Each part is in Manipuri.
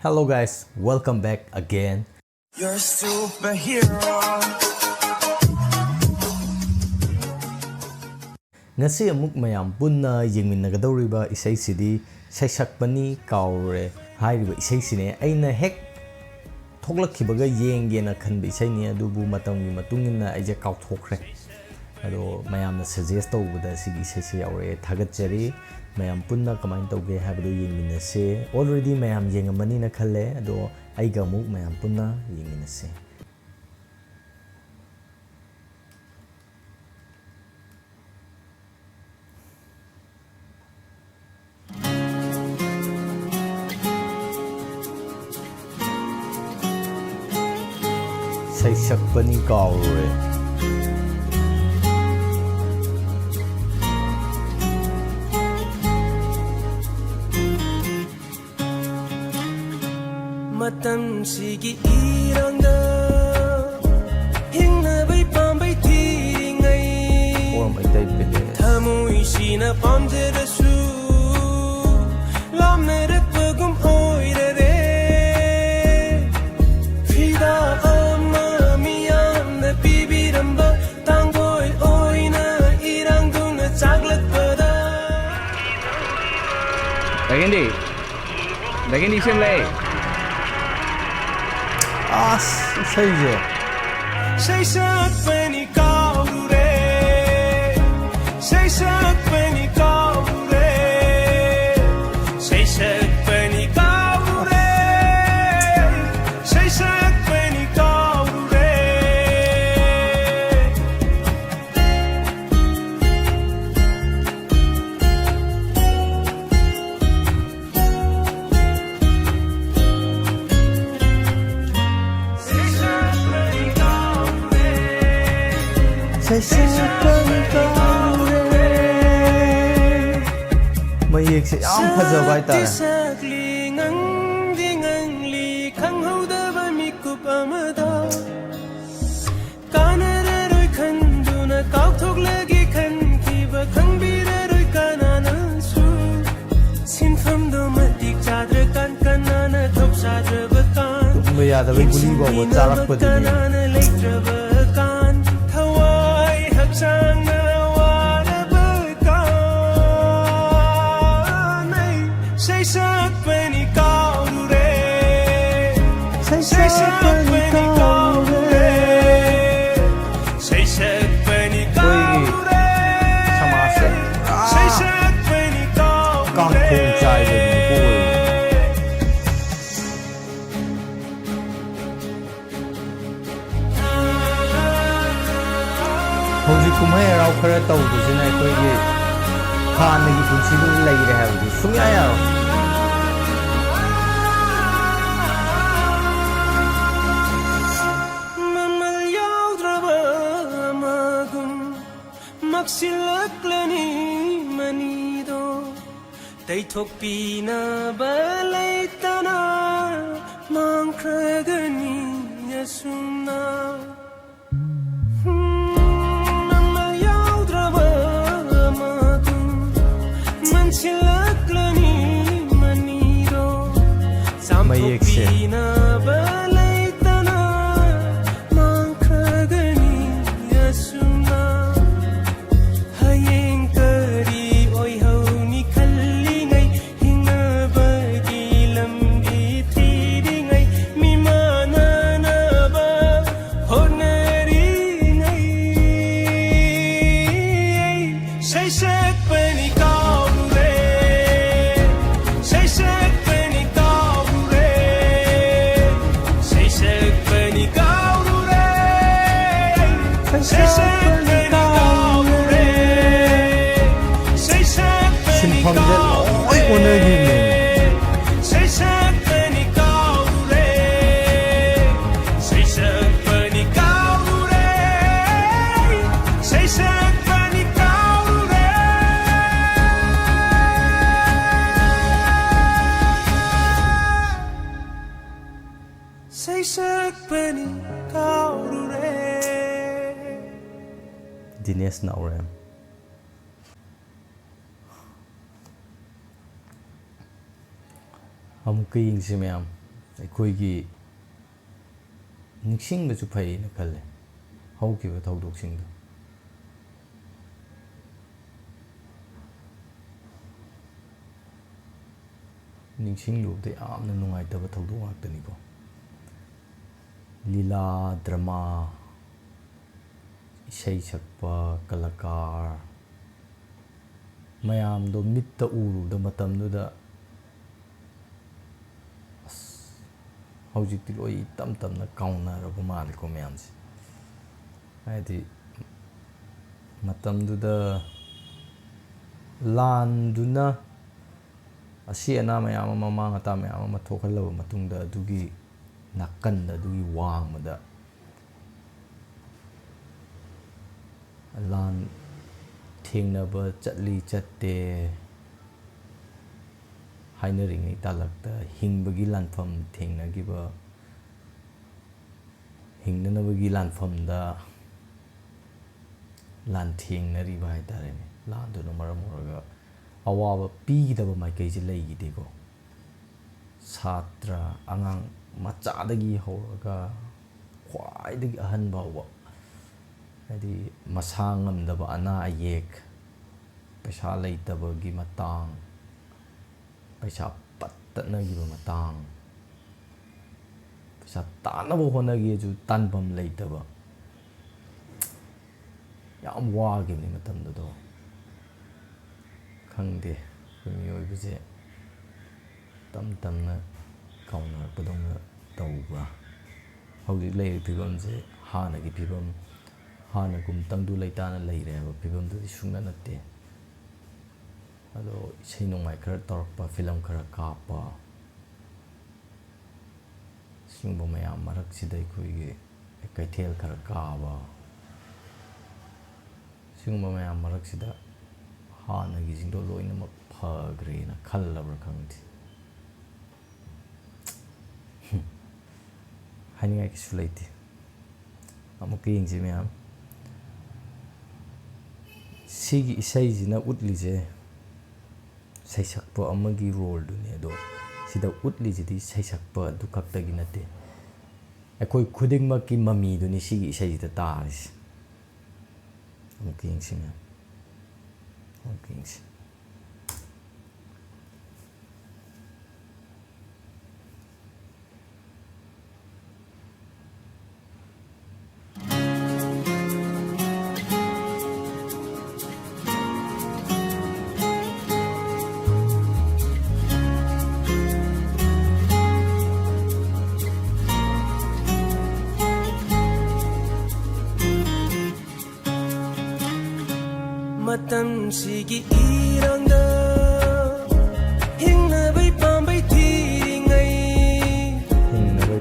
Hello guys, welcome back again. You're a superhero. Ngasi amuk mayam punna yengminagadoriba isai sidi Sheisakpani Kaorure hairiba isai sine aina hek thoklakhibaga yengena khanba isai ni adubu matamgi matungina aije kauthokre ado mayamna suggest tawbada sigi isai se yaure thagatjari mayam punna kamain tawge habadu yengminase already mayam yengamani na khalle ado aiga muk mayam punna yengminase Sheisakpani Kaorure Matam sigi irangda hingnabai pambai thiringai or my type pede thamui sina pamjarasu lamnarak pagum oirare fida amma miyamna pibiramba tangoi oina irangduna chaglatpada Lagi sim lay. saije Sheisakpani Kaorure Sheisakpani Kaorure Sheisakpani Kaorure Sheisakpani Kaorure Sheisakpani Kaorure mayek se yam phajaba hai tare tumba yadaba guli bawa charakpadi Sheisakpani Kaorure Sheisakpani Kaorure Sheisakpani Kaorure samase Sheisakpani Kaorure kangkhong chai de ko hojik kumai rau khara tawdusina koigi khanagi punsidu leire habdi sumya yaro Maksilaklani manido Taithokpina balaitana Mangkragani yasuna Mamayaudraba amadum Mansilaklani manido Samthokpina balaitana Mangkragani yasuna Sheisakpani Kaorure Sheisakpani Kaorure Sheisakpani Kaorure Sheisakpani Kaorure Sheisakpani Kaorure Sheisakpani Kaorure Sheisakpani Kaorure Sheisakpani Kaorure Sheisakpani Kaorure Dinesh Naure हम कहीं से में हम ꯑꯩꯈꯣꯏꯒꯤ ꯅꯤꯡꯁꯤꯡꯕꯁꯨ ꯐꯩꯅ ꯈꯜꯂꯦ ꯍꯧꯈꯤꯕ ꯊꯧꯗꯣꯛꯁꯤꯡꯗꯣ ꯅꯤꯡꯁꯤꯡꯂꯨꯕꯗ ꯌꯥꯝꯅ ꯅꯨꯡꯉꯥꯏꯇꯕ ꯊꯧꯗꯣꯛ ꯉꯥꯛꯇꯅꯤꯀꯣ ꯂꯤꯂꯥ ꯗ꯭ꯔꯃꯥ ꯏꯁꯩ ꯁꯛꯄ ꯀꯂꯥꯀꯥꯔ ꯃꯌꯥꯝꯗꯣ ꯃꯤꯠꯇ ꯎꯔꯨꯕꯗ ꯃꯇꯝꯗꯨꯗ ꯍꯧꯖꯤꯛꯇꯤ ꯂꯣꯏ ꯇꯞ ꯇꯞꯅ ꯀꯥꯎꯅꯔꯕ ꯃꯥꯜꯂꯦꯀꯣ ꯃꯌꯥꯝꯁꯦ ꯍꯥꯏꯗꯤ ꯃꯇꯝꯗꯨꯗ ꯂꯥꯟꯗꯨꯅ ꯑꯁꯤ ꯑꯅꯥ ꯃꯌꯥꯝ ꯑꯃ ꯑꯃꯥꯡ ꯑꯇꯥ ꯃꯌꯥꯝ ꯑꯃ ꯊꯣꯛꯍꯜꯂꯕ ꯃꯇꯨꯡꯗ ꯑꯗꯨꯒꯤ ꯅꯥꯀꯟꯗ ꯑꯗꯨꯒꯤ ꯋꯥꯡꯃꯗ ꯂꯥꯟ ꯊꯦꯡꯅꯕ ꯆꯠꯂꯤ ꯆꯠꯇꯦ ꯍꯥꯏꯅꯔꯤꯉꯩ ꯇꯥꯂꯛꯇ ꯍꯤꯡꯕꯒꯤ ꯂꯥꯟꯐꯝ ꯊꯦꯡꯅꯈꯤꯕ ꯍꯤꯡꯅꯅꯕꯒꯤ ꯂꯥꯟꯐꯝꯗ ꯂꯥꯟꯊꯦꯡꯅꯔꯤꯕ ꯍꯥꯏꯇꯥꯔꯦꯅꯦ ꯂꯥꯟꯗꯨꯅ ꯃꯔꯝ ꯑꯣꯏꯔꯒ ꯑꯋꯥꯕ ꯄꯤꯒꯗꯕ ꯃꯥꯏꯀꯩꯁꯦ ꯂꯩꯈꯤꯗꯦꯀꯣ ꯁꯥꯇ꯭ꯔ ꯑꯉꯥꯡ ꯃꯆꯥꯗꯒꯤ ꯍꯧꯔꯒ ꯈ꯭ꯋꯥꯏꯗꯒꯤ ꯑꯍꯟ ꯐꯥꯎꯕ ꯍꯥꯏꯗꯤ ꯃꯁꯥ ꯉꯝꯗꯕ ꯑꯅꯥ ꯑꯌꯦꯛ ꯄꯩꯁా ꯂꯩꯇꯕꯒꯤ ꯃꯇꯥꯡ ꯄꯩꯁా ꯄꯠꯇꯠꯅꯈꯤꯕ ꯃꯇꯥꯡ ꯄꯩꯁꯥ ꯇꯥꯟꯅꯕ ꯍꯣꯠꯅꯒꯦꯁꯨ ꯇꯥꯟꯐꯝ ꯂꯩꯇꯕ ꯌꯥꯝ ꯋꯥꯈꯤꯕꯅꯤ ꯃꯇꯝꯗꯨꯗꯣ ꯈꯪꯗꯦ ꯑꯩꯈꯣꯏ ꯃꯤꯑꯣꯏꯕꯁꯦ ꯇꯝ ꯇꯝꯅ ꯀꯥꯎꯅꯔꯛꯄꯗꯧꯅ ꯇꯧꯕ꯭ꯔꯥ ꯍꯧꯖꯤꯛ ꯂꯩꯔꯤꯕ ꯐꯤꯕꯝꯁꯦ ꯍꯥꯟꯅꯒꯤ ꯐꯤꯕꯝ ꯍꯥꯟꯅꯒꯨꯝ ꯇꯪꯗꯨ ꯂꯩꯇꯥꯅ ꯂꯩꯔꯦ ꯍꯥꯏꯕ ꯐꯤꯕꯝꯗꯨꯗꯤ ꯁꯨꯡꯅ ꯅꯠꯇꯦ ꯑꯗꯣ ꯏꯁꯩ ꯅꯣꯡꯃꯥꯏ ꯈꯔ ꯇꯧꯔꯛꯄ ꯐꯤꯂꯝ ꯈꯔ ꯀꯥꯞꯄ ꯁꯤꯒꯨꯝꯕ ꯃꯌꯥꯝ ꯃꯔꯛꯁꯤꯗ ꯑꯩꯈꯣꯏꯒꯤ ꯀꯩꯊꯦꯜ ꯈꯔ ꯀꯥꯕ ꯁꯤꯒꯨꯝꯕ ꯃꯌꯥꯝ ꯃꯔꯛꯁꯤꯗ ꯍꯥꯟꯅꯒꯤꯁꯤꯡꯗꯣ ꯂꯣꯏꯅꯃꯛ ꯐꯈ꯭ꯔꯦꯅ ꯈꯜꯂꯕ꯭ꯔꯥ ꯈꯪꯗꯦ ꯍꯥꯏꯅꯤꯡꯉꯥꯏ ꯀꯩꯁꯨ ꯂꯩꯇꯦ ꯑꯃꯨꯛꯀ ꯌꯦꯡꯁꯤ ꯃꯌꯥꯝ ꯁꯤꯒꯤ ꯏꯁꯩꯁꯤꯅ ꯎꯠꯂꯤꯁꯦ ꯁꯩꯁꯛꯄ ꯑꯃꯒꯤ ꯔꯣꯜꯗꯨꯅꯤ ꯑꯗꯣ ꯁꯤꯗ ꯎꯠꯂꯤꯁꯤꯗꯤ ꯁꯩꯁꯛꯄ ꯑꯗꯨ ꯈꯛꯇꯒꯤ ꯅꯠꯇꯦ ꯑꯩꯈꯣꯏ ꯈꯨꯗꯤꯡꯃꯛꯀꯤ ꯃꯃꯤꯗꯨꯅꯤ ꯁꯤꯒꯤ ꯏꯁꯩꯁꯤꯗ ꯇꯥꯔꯤꯁꯤ ꯑꯃꯨꯛꯀ ꯌꯦꯡꯁꯤ ꯃꯌꯥꯝ ꯑꯃꯨꯛꯀ ꯌꯦꯡꯁꯤ ꯃꯇꯝꯁꯤꯒꯤ ꯏꯔꯥꯡꯗ ꯍꯤꯡꯅꯕꯩ ꯄꯥꯝꯕꯩ ꯊꯤꯔꯤꯉꯩ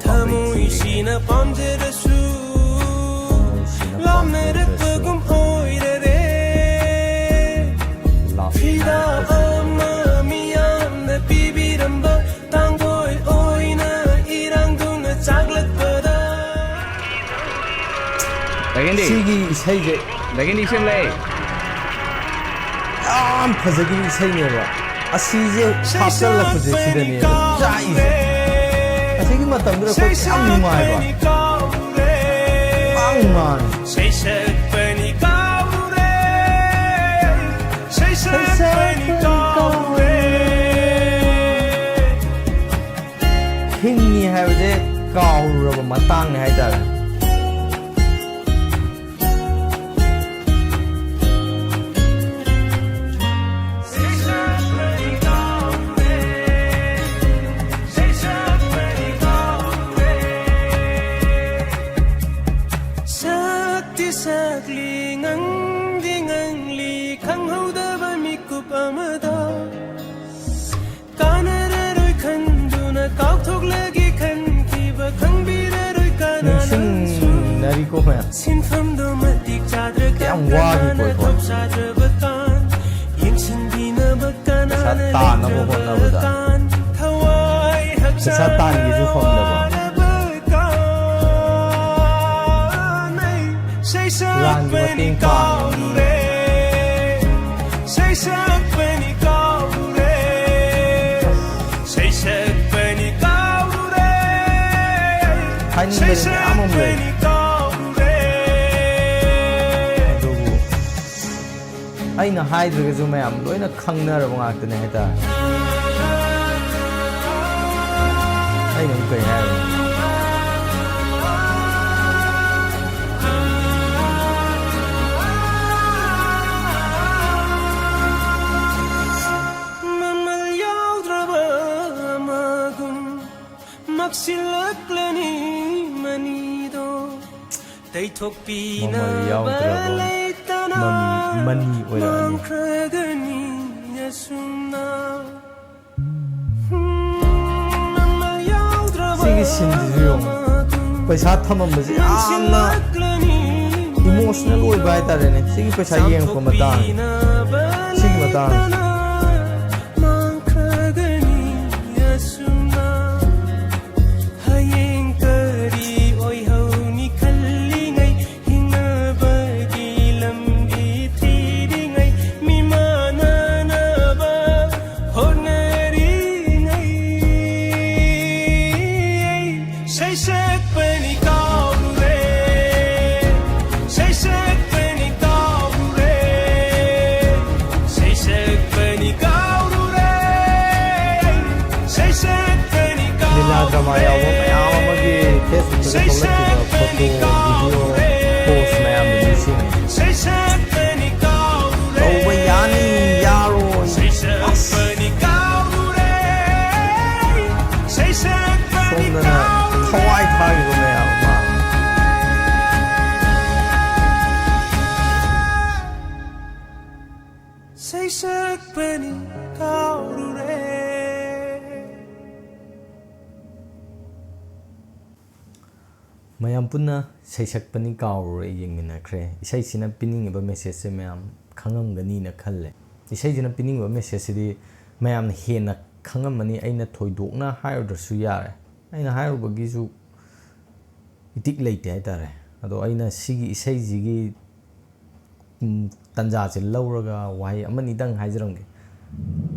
ꯊꯃꯣꯏꯁꯤꯅ ꯄꯥꯝꯖꯔꯁꯨ ꯂꯥꯞꯅꯔꯛꯄꯒꯨꯝ ꯑꯣꯏꯔꯔꯦ ꯐꯤꯗꯥ ꯑꯃ ꯃꯤꯌꯥꯝꯅ ꯄꯤꯕꯤꯔꯝꯕ ꯇꯥꯡꯒꯣꯏ ꯑꯣꯏꯅ ꯏꯔꯥꯡꯗꯨꯅ ꯆꯥꯛꯂꯛꯄꯗ ꯁꯤꯒꯤ ꯏꯁꯩꯁꯦ ꯗꯒꯤꯅꯤ ꯁꯦꯝꯂꯩ ꯌꯥꯝ ꯐꯖꯈꯤꯕ ꯏꯁꯩꯅꯦꯕ ꯑꯁꯤꯁꯦ ꯍꯥꯞꯆꯜꯂꯛꯄꯁꯦ ꯁꯤꯗꯅꯦꯕ ꯆꯥꯛꯏꯁꯦ ꯑꯁꯤꯒꯤ ꯃꯇꯝꯗꯨꯗ ꯑꯩꯈꯣꯏ ꯌꯥꯝ ꯅꯨꯡꯉꯥꯏꯕ Sheisakpani Kaorure Sheisakpani Kaorure ꯍꯤꯡꯉꯤ ꯍꯥꯏꯕꯁꯦ ꯀꯥꯎꯔꯨꯔꯕ ꯃꯇꯥꯡꯅꯦ ꯍꯥꯏꯇꯥꯔꯦ Sakli ngangdi ngangli khanghaudaba mikup amada kanararoi khanduna kauthoklagi khankiba khangbiraroi kanana ꯅꯤꯡꯁꯤꯡꯅꯔꯤꯀꯣ ꯃꯌꯥꯝ sinfamdo matik chadraka ꯌꯥꯝ ꯋꯥꯈꯤꯀꯣ kanana ꯑꯩꯈꯣꯏ thopsadrabakan yengsinbinaba kanana ꯇꯥꯟꯅꯕ ꯍꯣꯠꯅꯕꯗ thawai ꯄꯩꯁꯥ haksa ꯇꯥꯟꯒꯦꯁꯨ ꯐꯪꯗꯕ ꯂꯥꯟꯒꯤ ꯃꯇꯦꯡ ꯄꯥꯡꯉꯤ Sheisakpani Kaorure Sheisakpani Kaorure 하이닝베리 아무래 아두고 아이나 하이드르게 좀 해야 너희나 강나라고 하더니 해다 아이는 그거 해야 Silaklan이 manido Daytokpina balay mani oirani kragani yasuna sigi sindiyo paisa thamambase yamna emotional oiba haitarene sigi paisa yengpa matang sigi matang Sheisakpani Kaorure Sheisakpani Kaorure Sheisakpani Kaorure Sheisakpani Kaorure Nila drama yawa mayam amagi Facebook da tholakkiba photo video post mayam dusing Sheisakpani Kaorure tawba yani yaro Sheisakpani Kaorure Sheisakpani Kaorure Hawaii party go mayam ma Sheisakpani Kaorure mayam punna Sheisakpani Kaorure yengminakhre isai sina piningiba message se mayam khangamgani na khalle isai jina piningiba message sidi mayam hena khangamani aina thoidokna hairodrasu yare aina hairubagisu itik leite haitare ado aina sigi isai jigi tanja se lauraga wahai amani dang haijaramge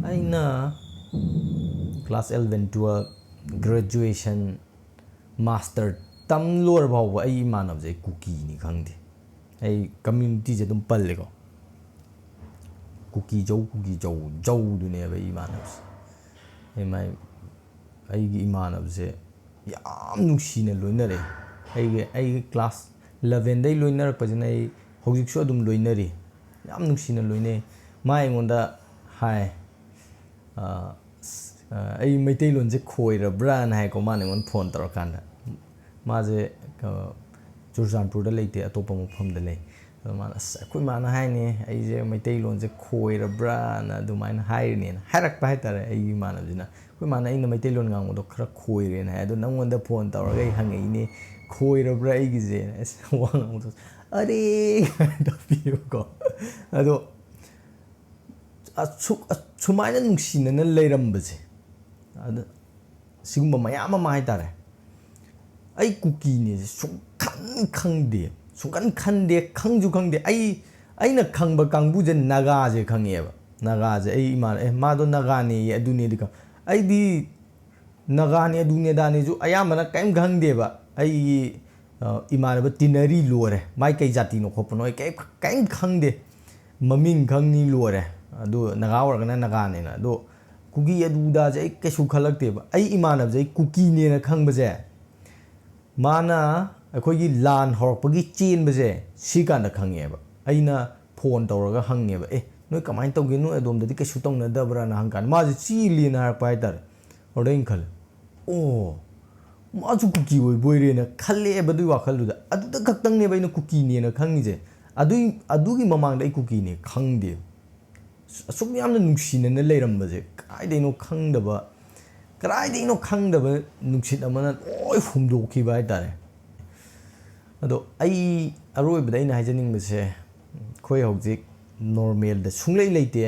aina class 11 12 graduation master tam lor bawa ai manab je cookie ni khangde ai community je dum palle ko cookie jau du ne ba imanab ai mai ai gi imanab je yam nuksina loinare ai class 11 dai loinar pajna ai hojik so dum loinari yam nuksina loine mai ngonda hai ai maitai lon je khoira bran hai ko mane ngon phone tor kanda maje Churchandpur da leite atopa mafam da lei mana khoi mana hai ne ai je maitai lon je khoira bran adumaina hai ne harak pa hai tare ai mana jina khoi mana ina maitai lon ngang do khara khoire na adu nangonda phone tor ga hangai ne khoira bra ai gi je wang do are da piu ko ado sumaina nungsina na leirambaje adu sigumba mayam ma hai tare ai cookie ne sungkan khande khangju khangde aina khangba kangbu je naga je khangeba naga je ai iman ma do naga ne adune dika ai di naga ne adune da ne ju ayamana kaim khangde ba ai iman ba tinari lore mai kai jati no khopno kai kaim khangde maming khangni lore adu naga wargana naga ne na do cookie adu da je ai kesu khalakte ba ai iman je cookie ne na khangba je mana akhoi lan horpagi chain baje sikanda khangeba aina phone tawraga hangeba noi kamai tawge no adom dadi kesu tawna dabra na hangkan ma ji chili na pai tar odain khal ma ju cookie oi boire na khalle badu wakhal du adu da kaktang ne baina cookie ne na khangi je adu gi mamang dai cookie ne khangde asum yamna nuksina na leiram baje kai dei no khangdaba karai dei no khangdaba nuksit amana oi humdokhi bai tare ado ai aroibda ina haijaning bese khoi hojik normal da sunglei leite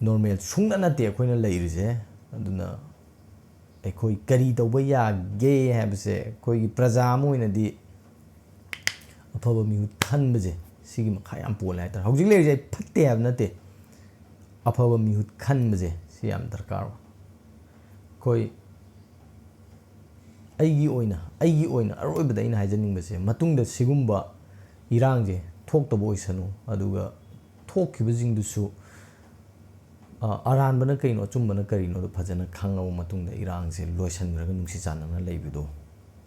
normal sungna na te khoina leirije aduna khoi kari tawba ya ge habse khoi gi praja moina di afaba mi than baje sigi makha yam pol hai tar hojik leirije phatte hab na te afaba mi khan baje si yam darkar khoi ꯑꯩꯒꯤ ꯑꯣꯏꯅ ꯑꯔꯣꯏꯕꯗ ꯑꯩꯅ ꯍꯥꯏꯖꯅꯤꯡꯕꯁꯦ ꯃꯇꯨꯡꯗ ꯁꯤꯒꯨꯝꯕ ꯏꯔꯥꯡꯁꯦ ꯊꯣꯛꯇꯕ ꯑꯣꯏꯁꯅꯨ ꯑꯗꯨꯒ ꯊꯣꯛꯈꯤꯕꯁꯤꯡꯗꯨꯁꯨ ꯑꯔꯥꯟꯕꯅ ꯀꯩꯅꯣ ꯑꯆꯨꯝꯕꯅ ꯀꯔꯤꯅꯣꯗꯣ ꯐꯖꯅ ꯈꯪꯉꯕ ꯃꯇꯨꯡꯗ ꯏꯔꯥꯡꯁꯦ ꯂꯣꯏꯁꯤꯟꯈ꯭ꯔꯒ ꯅꯨꯡꯁꯤ ꯆꯥꯟꯅꯅ ꯂꯩꯕꯗꯣ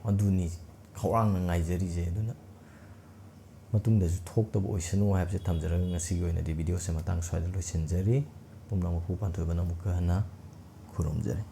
ꯑꯗꯨꯅꯤ ꯈꯧꯔꯥꯡꯅ ꯉꯥꯏꯖꯔꯤꯁꯦ ꯑꯗꯨꯅ ꯃꯇꯨꯡꯗꯁꯨ ꯊꯣꯛꯇꯕ ꯑꯣꯏꯁꯅꯨ ꯍꯥꯏꯕꯁꯦ ꯊꯝꯖꯔꯒ ꯉꯁꯤꯒꯤ ꯑꯣꯏꯅꯗꯤ ꯚꯤꯗꯤꯑꯣꯁꯦ ꯃꯇꯥꯡ ꯁ꯭ꯋꯥꯏꯗ ꯂꯣꯏꯁꯤꯟꯖꯔꯤ ꯄꯨꯝꯅꯃꯛꯄꯨ ꯄꯥꯟꯊꯣꯏꯕꯅ ꯑꯃꯨꯛꯀ ꯍꯟꯅ ꯈꯨꯔꯨꯝꯖꯔꯤ